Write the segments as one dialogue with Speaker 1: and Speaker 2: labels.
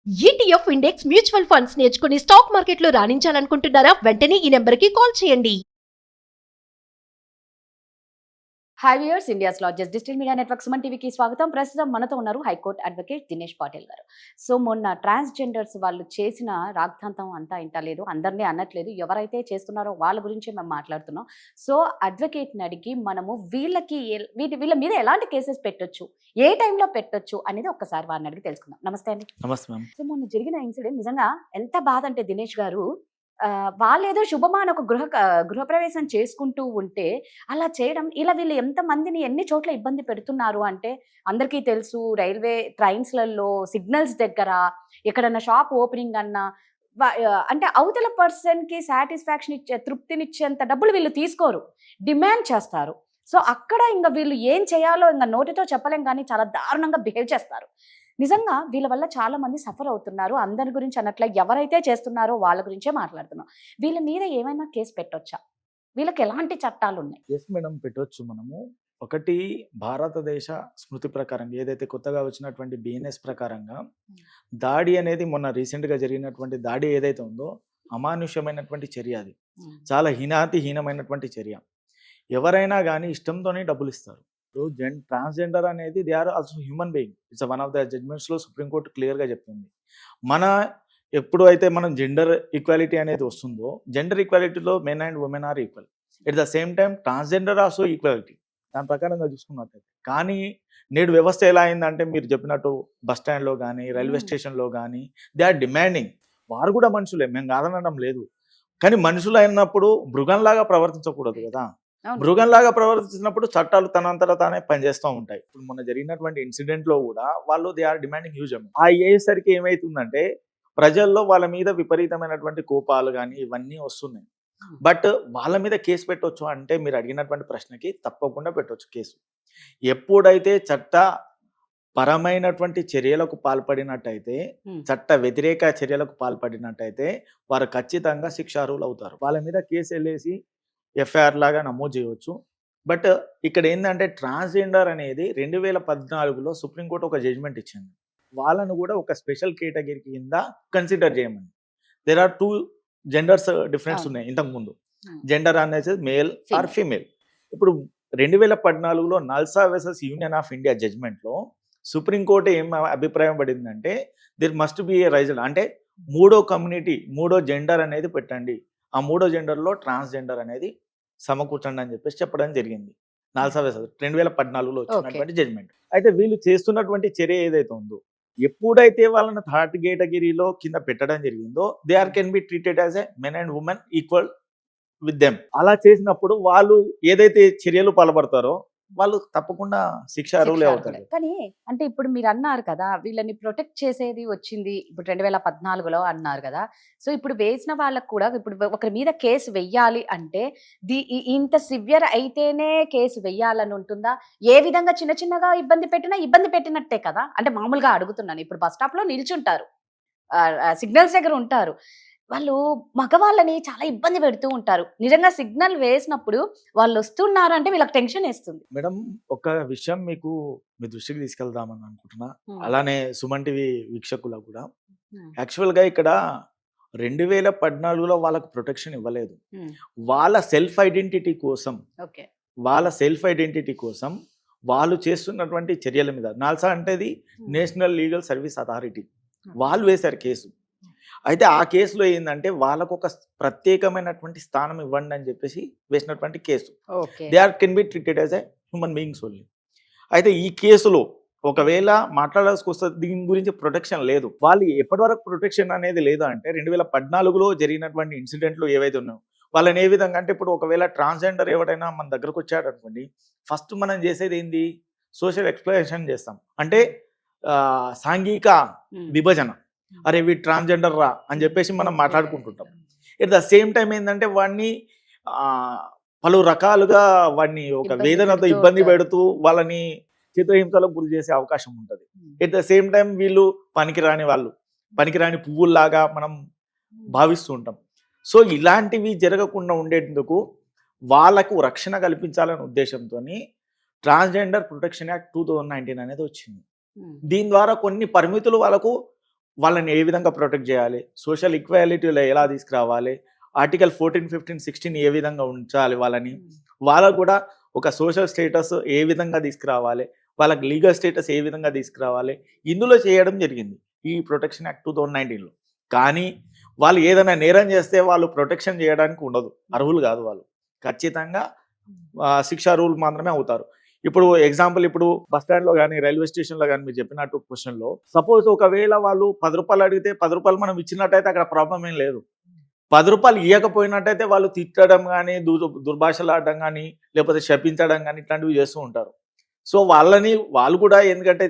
Speaker 1: ETF index mutual funds నేర్చుకుని stock మార్కెట్లో రాణించాలనుకుంటున్నారా? వెంటనే ఈ నెంబర్కి కాల్ చేయండి.
Speaker 2: Hi viewers, India's largest digital media network Suman టీవీకి స్వాగతం. ప్రస్తుతం మనతో ఉన్నారు హైకోర్టు అడ్వకేట్ దినేష్ పాటిల్ గారు. సో మొన్న ట్రాన్స్జెండర్స్ వాళ్ళు చేసిన రాగ్ధాంతం అంతా ఇంత లేదు, అందరినీ అనట్లేదు, ఎవరైతే చేస్తున్నారో వాళ్ళ గురించి మేము మాట్లాడుతున్నాం. సో అడ్వకేట్ని అడిగి మనము వీళ్ళ మీద ఎలాంటి కేసెస్ పెట్టొచ్చు, ఏ టైంలో పెట్టొచ్చు అనేది ఒక్కసారి వారిని అడిగి తెలుసుకుందాం. నమస్తే అండి.
Speaker 3: నమస్తే మ్యామ్.
Speaker 2: సో మొన్న జరిగిన ఇన్సిడెంట్ నిజంగా ఎంత బాధ అంటే దినేష్ గారు, వాళ్ళేదో శుభమాన ఒక గృహప్రవేశం చేసుకుంటూ ఉంటే అలా చేయడం, ఇలా వీళ్ళు ఎంతమందిని ఎన్ని చోట్ల ఇబ్బంది పెడుతున్నారు అంటే అందరికీ తెలుసు. రైల్వే ట్రైన్స్లలో సిగ్నల్స్ దగ్గర ఎక్కడన్నా షాప్ ఓపెనింగ్ అన్నా అంటే అవతల పర్సన్కి సాటిస్ఫాక్షన్ ఇచ్చే, తృప్తినిచ్చేంత డబ్బులు వీళ్ళు తీసుకోరు, డిమాండ్ చేస్తారు. సో అక్కడ ఇంకా వీళ్ళు ఏం చేయాలో ఇంకా నోటితో చెప్పలేం, కానీ చాలా దారుణంగా బిహేవ్ చేస్తారు. నిజంగా వీళ్ళ వల్ల చాలా మంది సఫర్ అవుతున్నారు. అందరి గురించి అన్నట్ల ఎవరైతే చేస్తున్నారో వాళ్ళ గురించే మాట్లాడుతున్నాం. వీళ్ళ మీద ఏమైనా కేసు పెట్టొచ్చా? వీళ్ళకి ఎలాంటి చట్టాలు ఉన్నాయి?
Speaker 3: ఎస్ మేడం, పెట్టవచ్చు. మనము ఒకటి, భారతదేశ స్మృతి ప్రకారం ఏదైతే కొత్తగా వచ్చినటువంటి బిఎన్ఎస్ ప్రకారంగా దాడి అనేది మొన్న రీసెంట్గా జరిగినటువంటి దాడి ఏదైతే ఉందో అమానుష్యమైనటువంటి చర్య. అది చాలా హీనమైనటువంటి చర్య. ఎవరైనా కానీ ఇష్టంతోనే డబ్బులు ఇస్తారు. ట్రాన్స్జెండర్ అనేది they are also human being. It's one of the జడ్జ్మెంట్స్లో సుప్రీంకోర్టు క్లియర్గా చెప్తుంది. ఎప్పుడు అయితే మనం జెండర్ ఈక్వాలిటీ అనేది వస్తుందో, జెండర్ ఈక్వాలిటీలో men and women are equal. At the same time transgender also equality. దాని ప్రకారంగా చూసుకున్నట్లయితే కానీ నేడు వ్యవస్థ ఎలా అయిందంటే, మీరు చెప్పినట్టు బస్ స్టాండ్లో కానీ రైల్వే స్టేషన్లో కానీ దే ఆర్ డిమాండింగ్. వారు కూడా మనుషులే, మేము కాదనడం లేదు, కానీ మనుషులు అయినప్పుడు మృగంలాగా ప్రవర్తించకూడదు కదా. మృగంలాగా ప్రవర్తించినప్పుడు చట్టాలు తనంతట తానే పనిచేస్తూ ఉంటాయి. ఇప్పుడు మొన్న జరిగినటువంటి ఇన్సిడెంట్లో కూడా వాళ్ళు they are demanding huge amount. ఆ అయ్యేసరికి ఏమవుతుందంటే ప్రజల్లో వాళ్ళ మీద విపరీతమైనటువంటి కోపాలు కానీ ఇవన్నీ వస్తున్నాయి. బట్ వాళ్ళ మీద కేసు పెట్టవచ్చు అంటే, మీరు అడిగినటువంటి ప్రశ్నకి తప్పకుండా పెట్టవచ్చు కేసు. ఎప్పుడైతే చట్ట పరమైనటువంటి చర్యలకు పాల్పడినట్టయితే, చట్ట వ్యతిరేక చర్యలకు పాల్పడినట్టయితే వారు ఖచ్చితంగా శిక్షార్హులు అవుతారు. వాళ్ళ మీద కేసు వెళ్ళేసి ఎఫ్ఐఆర్ లాగా నమోదు చేయవచ్చు. బట్ ఇక్కడ ఏంటంటే, ట్రాన్స్జెండర్ అనేది 2014లో సుప్రీంకోర్టు ఒక జడ్జ్మెంట్ ఇచ్చింది. వాళ్ళను కూడా ఒక స్పెషల్ కేటగిరీ కింద కన్సిడర్ చేయమని. దేర్ ఆర్ 2 జెండర్స్ డిఫరెన్స్ ఉన్నాయి. ఇంతకుముందు జెండర్ అనేది మేల్ ఆర్ ఫీమేల్. ఇప్పుడు 2014లో NALSA versus union of India జడ్జ్మెంట్లో సుప్రీంకోర్టు ఏం అభిప్రాయం పడిందంటే, దిర్ మస్ట్ బి ఏ రైజల్, అంటే మూడో కమ్యూనిటీ, మూడో జెండర్ అనేది పెట్టండి, ఆ మూడో జెండర్లో ట్రాన్స్జెండర్ అనేది సమకూర్చండి అని చెప్పేసి చెప్పడం జరిగింది. నల్సా వర్సెస్ 2014లో వచ్చినటువంటి జడ్జ్మెంట్. అయితే వీళ్ళు చేస్తున్నటువంటి చర్య ఏదైతే ఉందో, ఎప్పుడైతే వాళ్ళని థర్డ్ కేటగిరీలో కింద పెట్టడం జరిగిందో, they are can be treated as a men and women equal with them. అలా చేసినప్పుడు వాళ్ళు ఏదైతే చర్యలు పాల్పడతారో వాళ్ళు తప్పకుండా శిక్షార్హులే అవుతారు.
Speaker 2: కానీ అంటే ఇప్పుడు మీరు అన్నారు కదా, వీళ్ళని ప్రొటెక్ట్ చేసేది వచ్చింది ఇప్పుడు 2014లో అన్నారు కదా. సో ఇప్పుడు వేసిన వాళ్ళకు కూడా ఇప్పుడు ఒకరి మీద కేసు వెయ్యాలి అంటే ఇంత సివియర్ అయితేనే కేసు వెయ్యాలని ఉంటుందా? ఏ విధంగా చిన్న చిన్నగా ఇబ్బంది పెట్టినా ఇబ్బంది పెట్టినట్టే కదా. అంటే మామూలుగా అడుగుతున్నాను, ఇప్పుడు బస్ స్టాప్ లో నిల్చుంటారు, సిగ్నల్స్ దగ్గర ఉంటారు, వాళ్ళు మగవాళ్ళని చాలా ఇబ్బంది పెడుతూ ఉంటారు. నిజంగా సిగ్నల్ వేసినప్పుడు వాళ్ళు వస్తున్నారు అంటే వీళ్ళకి టెన్షన్ వేస్తుంది.
Speaker 3: మేడం, ఒక విషయం మీకు మీ దృష్టికి తీసుకెళ్దామని అనుకుంటున్నా, అలానే సుమన్ టీవీ వీక్షకులకు కూడా. యాక్చువల్గా ఇక్కడ 2014లో వాళ్ళకు ప్రొటెక్షన్ ఇవ్వలేదు. వాళ్ళ సెల్ఫ్ ఐడెంటిటీ కోసం వాళ్ళు చేస్తున్నటువంటి చర్యల మీద, నాల్సా అంటేది నేషనల్ లీగల్ సర్వీస్ అథారిటీ, వాళ్ళు వేశారు కేసు. అయితే ఆ కేసులో ఏంటంటే, వాళ్ళకు ఒక ప్రత్యేకమైనటువంటి స్థానం ఇవ్వండి అని చెప్పేసి వేసినటువంటి case. They are can be treated as a human beings only. అయితే ఈ కేసులో ఒకవేళ మాట్లాడాల్సి వస్తే దీని గురించి ప్రొటెక్షన్ లేదు. వాళ్ళు ఎప్పటి వరకు ప్రొటెక్షన్ అనేది లేదు అంటే, 2014లో జరిగినటువంటి ఇన్సిడెంట్లు ఏవైతే ఉన్నాయో వాళ్ళని ఏ విధంగా అంటే, ఇప్పుడు ఒకవేళ ట్రాన్స్జెండర్ ఎవరైనా మన దగ్గరకు వచ్చాడు అనుకోండి, ఫస్ట్ మనం చేసేది ఏంది, సోషల్ ఎక్స్ప్లనేషన్ చేస్తాం. అంటే సాంఘిక విభజన, అరే వీడు ట్రాన్స్జెండర్ రా అని చెప్పేసి మనం మాట్లాడుకుంటుంటాం. ఎట్ ద సేమ్ టైం ఏంటంటే, వాడిని పలు రకాలుగా వాడిని ఒక వేదనతో ఇబ్బంది పెడుతూ వాళ్ళని చిత్రహింసలకు గురి చేసే అవకాశం ఉంటుంది. ఎట్ ద సేమ్ టైం వీళ్ళు పనికిరాని పువ్వుల్లాగా మనం భావిస్తూ ఉంటాం. సో ఇలాంటివి జరగకుండా ఉండేందుకు వాళ్ళకు రక్షణ కల్పించాలనే ఉద్దేశంతో ట్రాన్స్జెండర్ ప్రొటెక్షన్ యాక్ట్ 2019 అనేది వచ్చింది. దీని ద్వారా కొన్ని పరిమితులు వాళ్ళకు వాళ్ళని ఏ విధంగా ప్రొటెక్ట్ చేయాలి, సోషల్ ఈక్వాలిటీలో ఎలా తీసుకురావాలి, ఆర్టికల్ 14, 15, 16 ఏ విధంగా ఉంచాలి వాళ్ళని, వాళ్ళకు కూడా ఒక సోషల్ స్టేటస్ ఏ విధంగా తీసుకురావాలి, వాళ్ళకి లీగల్ స్టేటస్ ఏ విధంగా తీసుకురావాలి, ఇందులో చేయడం జరిగింది ఈ ప్రొటెక్షన్ యాక్ట్ 2019లో. కానీ వాళ్ళు ఏదైనా నేరం చేస్తే వాళ్ళు ప్రొటెక్షన్ చేయడానికి ఉండదు, అర్హులు కాదు వాళ్ళు. ఖచ్చితంగా శిక్షా రూల్ మాత్రమే అవుతారు. ఇప్పుడు ఎగ్జాంపుల్, ఇప్పుడు బస్ స్టాండ్లో కానీ రైల్వే స్టేషన్లో కానీ మీరు చెప్పినట్టు క్వశ్చన్లో, సపోజ్ ఒకవేళ వాళ్ళు 10 రూపాయలు అడిగితే 10 రూపాయలు మనం ఇచ్చినట్టయితే అక్కడ ప్రాబ్లం ఏం లేదు. 10 రూపాయలు ఇవ్వకపోయినట్టయితే వాళ్ళు తిట్టడం కానీ, దుర్భాషలు ఆడడం కానీ, లేకపోతే శపించడం కానీ ఇట్లాంటివి చేస్తూ ఉంటారు. సో వాళ్ళు కూడా, ఎందుకంటే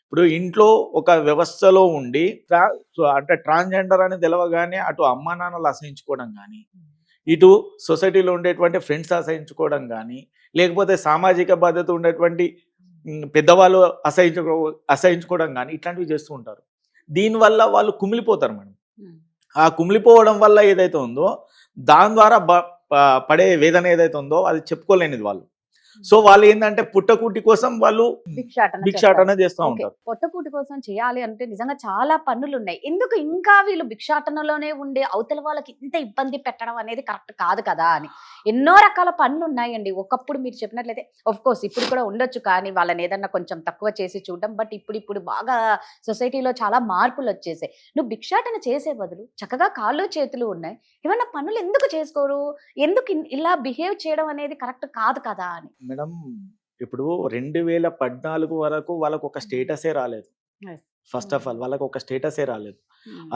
Speaker 3: ఇప్పుడు ఇంట్లో ఒక వ్యవస్థలో ఉండి అంటే ట్రాన్స్జెండర్ అని తెలవగానే అటు అమ్మా నాన్నలు అసహించుకోవడం కానీ, ఇటు సొసైటీలో ఉండేటువంటి ఫ్రెండ్స్ అసహించుకోవడం కానీ, లేకపోతే సామాజిక బాధ్యత ఉండేటువంటి పెద్దవాళ్ళు అసహించుకోవడం కానీ ఇట్లాంటివి చేస్తూ ఉంటారు. దీనివల్ల వాళ్ళు కుమిలిపోతారు మేడం. ఆ కుమిలిపోవడం వల్ల ఏదైతే ఉందో దాని ద్వారా పడే వేదన ఏదైతే ఉందో అది చెప్పుకోలేనిది వాళ్ళు. సో వాళ్ళు ఏంటంటే పుట్టకూటి కోసం వాళ్ళు భిక్షాటన చేస్తూ ఉంటారు.
Speaker 2: పుట్టకూటి కోసం చేయాలి అంటే నిజంగా చాలా పనులు ఉన్నాయి. ఎందుకు ఇంకా వీళ్ళు భిక్షాటనలోనే ఉండే అవతల వాళ్ళకి ఇంత ఇబ్బంది పెట్టడం అనేది కరెక్ట్ కాదు కదా అని ఎన్నో రకాల పనులు ఉన్నాయండి. ఒకప్పుడు మీరు చెప్పినట్లయితే ఆఫ్ కోర్స్ ఇప్పుడు కూడా ఉండొచ్చు, కానీ వాళ్ళని ఏదన్నా కొంచెం తక్కువ చేసి చూడడం. బట్ ఇప్పుడు బాగా సొసైటీలో చాలా మార్పులు వచ్చేసాయి. నువ్వు భిక్షాటన చేసే బదులు చక్కగా కాళ్ళు చేతులు ఉన్నాయి, ఏమన్నా పనులు ఎందుకు చేసుకోరు? ఎందుకు ఇలా బిహేవ్ చేయడం అనేది కరెక్ట్ కాదు కదా అని.
Speaker 3: మేడం, ఇప్పుడు 2014 వరకు వాళ్ళకు ఒక స్టేటసే రాలేదు. ఫస్ట్ ఆఫ్ ఆల్ వాళ్ళకు ఒక స్టేటసే రాలేదు.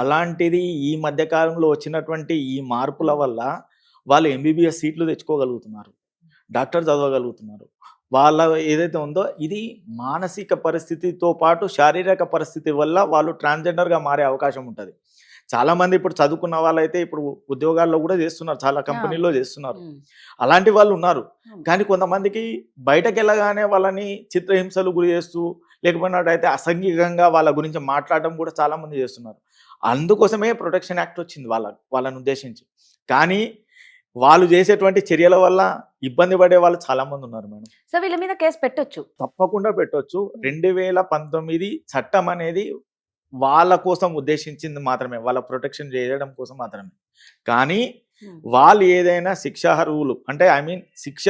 Speaker 3: అలాంటిది ఈ మధ్య కాలంలో వచ్చినటువంటి ఈ మార్పుల వల్ల వాళ్ళు ఎంబీబీఎస్ సీట్లు తెచ్చుకోగలుగుతున్నారు, డాక్టర్ చదవగలుగుతున్నారు. వాళ్ళ ఏదైతే ఉందో ఇది మానసిక పరిస్థితితో పాటు శారీరక పరిస్థితి వల్ల వాళ్ళు ట్రాన్స్జెండర్గా మారే అవకాశం ఉంటుంది. చాలా మంది ఇప్పుడు చదువుకున్న వాళ్ళైతే ఇప్పుడు ఉద్యోగాల్లో కూడా చేస్తున్నారు, చాలా కంపెనీల్లో చేస్తున్నారు, అలాంటి వాళ్ళు ఉన్నారు. కానీ కొంతమందికి బయటకు వెళ్ళగానే వాళ్ళని చిత్రహింసలు గురి చేస్తూ, లేకపోయినట్టయితే అసంఘికంగా వాళ్ళ గురించి మాట్లాడడం కూడా చాలా మంది చేస్తున్నారు. అందుకోసమే ప్రొటెక్షన్ యాక్ట్ వచ్చింది వాళ్ళని ఉద్దేశించి. కానీ వాళ్ళు చేసేటువంటి చర్యల వల్ల ఇబ్బంది పడే వాళ్ళు చాలా మంది ఉన్నారు మేడం.
Speaker 2: సో వీళ్ళ మీద కేసు పెట్టొచ్చు,
Speaker 3: తప్పకుండా పెట్టొచ్చు. 2019 చట్టం అనేది వాళ్ళ కోసం ఉద్దేశించింది మాత్రమే, వాళ్ళ ప్రొటెక్షన్ చేయడం కోసం మాత్రమే. కానీ వాళ్ళు ఏదైనా శిక్షార్హులు అంటే శిక్ష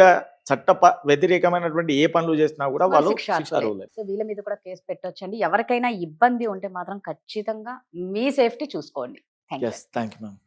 Speaker 3: చట్ట వ్యతిరేకమైనటువంటి ఏ పనులు చేసినా కూడా వాళ్ళు శిక్షార్హులే.
Speaker 2: సో వీళ్ళ మీద కూడా కేసు పెట్టొచ్చు అండి. ఎవరికైనా ఇబ్బంది ఉంటే మాత్రం ఖచ్చితంగా మీ సేఫ్టీ చూసుకోండి.
Speaker 3: Thank you ma'am.